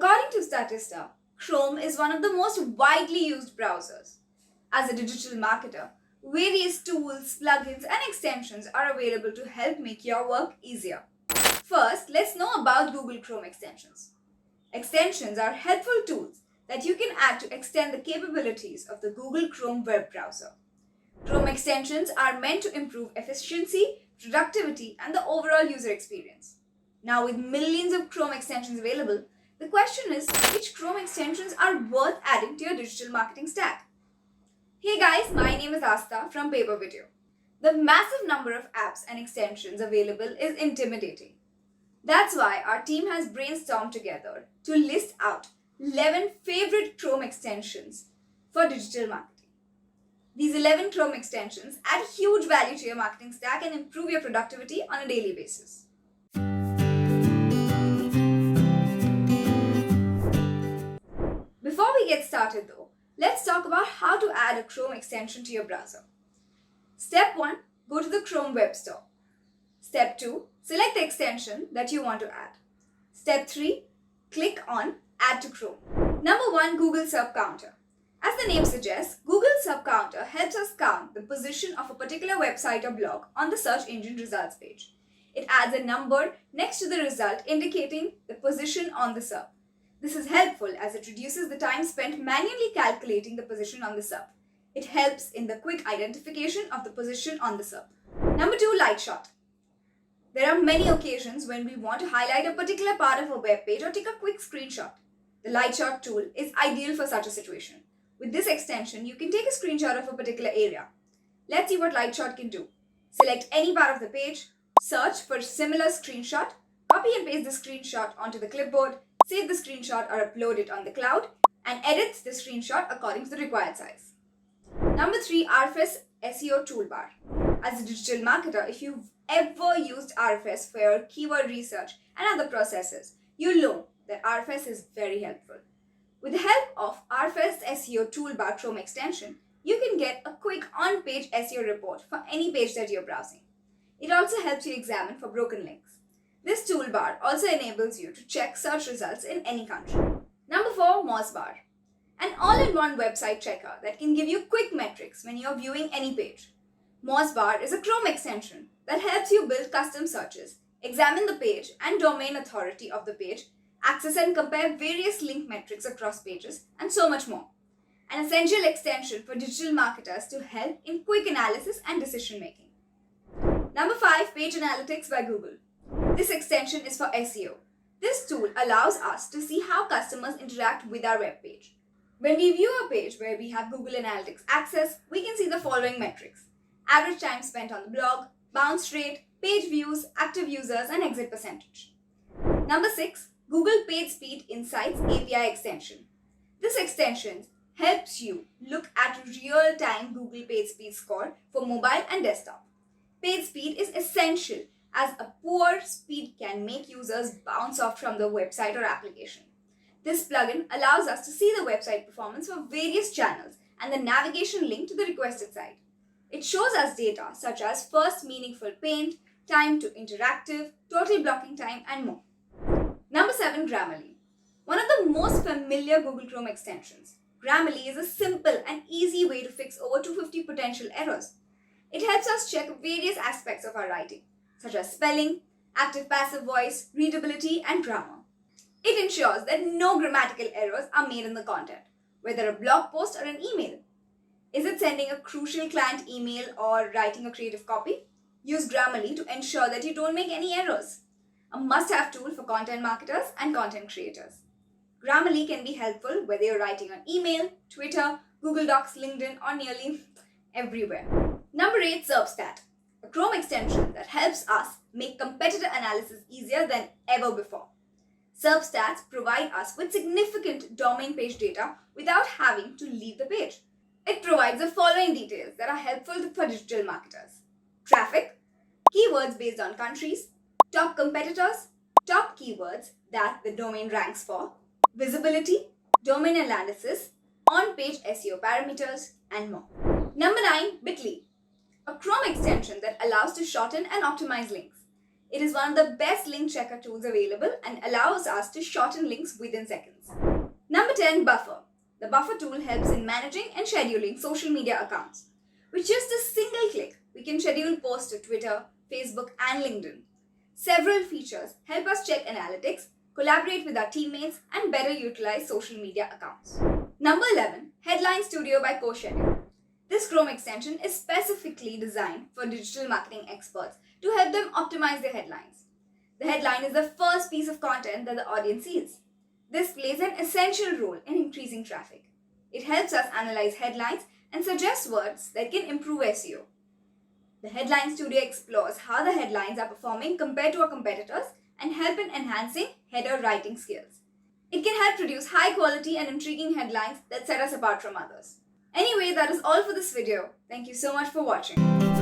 According to Statista, Chrome is one of the most widely used browsers. As a digital marketer, various tools, plugins, and extensions are available to help make your work easier. First, let's know about Google Chrome extensions. Extensions are helpful tools that you can add to extend the capabilities of the Google Chrome web browser. Chrome extensions are meant to improve efficiency, productivity, and the overall user experience. Now, with millions of Chrome extensions available, the question is, which Chrome extensions are worth adding to your digital marketing stack? Hey guys, my name is Asta from PaperVideo. The massive number of apps and extensions available is intimidating. That's why our team has brainstormed together to list out 11 favorite Chrome extensions for digital marketing. These 11 Chrome extensions add huge value to your marketing stack and improve your productivity on a daily basis. Before we get started though, let's talk about how to add a Chrome extension to your browser. Step 1. Go to the Chrome Web Store. Step 2. Select the extension that you want to add. Step 3. Click on Add to Chrome. Number 1. Google SERP Counter. As the name suggests, Google SERP Counter helps us count the position of a particular website or blog on the search engine results page. It adds a number next to the result indicating the position on the SERP. This is helpful as it reduces the time spent manually calculating the position on the SERP. It helps in the quick identification of the position on the SERP. Number 2. Lightshot. There are many occasions when we want to highlight a particular part of a web page or take a quick screenshot. The Lightshot tool is ideal for such a situation. With this extension, you can take a screenshot of a particular area. Let's see what Lightshot can do. Select any part of the page, search for a similar screenshot, copy and paste the screenshot onto the clipboard, save the screenshot or upload it on the cloud, and edit the screenshot according to the required size. Number 3. Ahrefs SEO toolbar. As a digital marketer, if you've ever used Ahrefs for your keyword research and other processes, you'll know that Ahrefs is very helpful. With the help of Ahrefs SEO toolbar Chrome extension, you can get a quick on-page SEO report for any page that you're browsing. It also helps you examine for broken links. This toolbar also enables you to check search results in any country. Number 4. Mozbar. An all-in-one website checker that can give you quick metrics when you're viewing any page. Mozbar is a Chrome extension that helps you build custom searches, examine the page and domain authority of the page, access and compare various link metrics across pages, and so much more. An essential extension for digital marketers to help in quick analysis and decision making. Number 5. Page Analytics by Google. This extension is for SEO. This tool allows us to see how customers interact with our web page. When we view a page where we have Google Analytics access, we can see the following metrics: average time spent on the blog, bounce rate, page views, active users, and exit percentage. Number 6. Google Page Speed Insights API extension. This extension helps you look at real-time Google Page Speed score for mobile and desktop. Page speed is essential as a poor speed can make users bounce off from the website or application. This plugin allows us to see the website performance for various channels and the navigation link to the requested site. It shows us data such as first meaningful paint, time to interactive, total blocking time, and more. Number 7. Grammarly. One of the most familiar Google Chrome extensions. Grammarly is a simple and easy way to fix over 250 potential errors. It helps us check various aspects of our writing, such as spelling, active-passive voice, readability, and grammar. It ensures that no grammatical errors are made in the content, whether a blog post or an email. Is it sending a crucial client email or writing a creative copy? Use Grammarly to ensure that you don't make any errors. A must-have tool for content marketers and content creators. Grammarly can be helpful whether you're writing on email, Twitter, Google Docs, LinkedIn, or nearly everywhere. Number 8. Serpstat. A Chrome extension that helps us make competitor analysis easier than ever before. Serpstats provide us with significant domain page data without having to leave the page. It provides the following details that are helpful for digital marketers: traffic, keywords based on countries, top competitors, top keywords that the domain ranks for, visibility, domain analysis, on-page SEO parameters, and more. Number 9. Bitly. A Chrome extension that allows to shorten and optimize links. It is one of the best link checker tools available and allows us to shorten links within seconds. Number 10, Buffer. The Buffer tool helps in managing and scheduling social media accounts. With just a single click, we can schedule posts to Twitter, Facebook, and LinkedIn. Several features help us check analytics, collaborate with our teammates, and better utilize social media accounts. Number 11, Headline Studio by CoSchedule. This Chrome extension is specifically designed for digital marketing experts to help them optimize their headlines. The headline is the first piece of content that the audience sees. This plays an essential role in increasing traffic. It helps us analyze headlines and suggest words that can improve SEO. The Headline Studio explores how the headlines are performing compared to our competitors and help in enhancing header writing skills. It can help produce high quality and intriguing headlines that set us apart from others. Anyway, that is all for this video. Thank you so much for watching.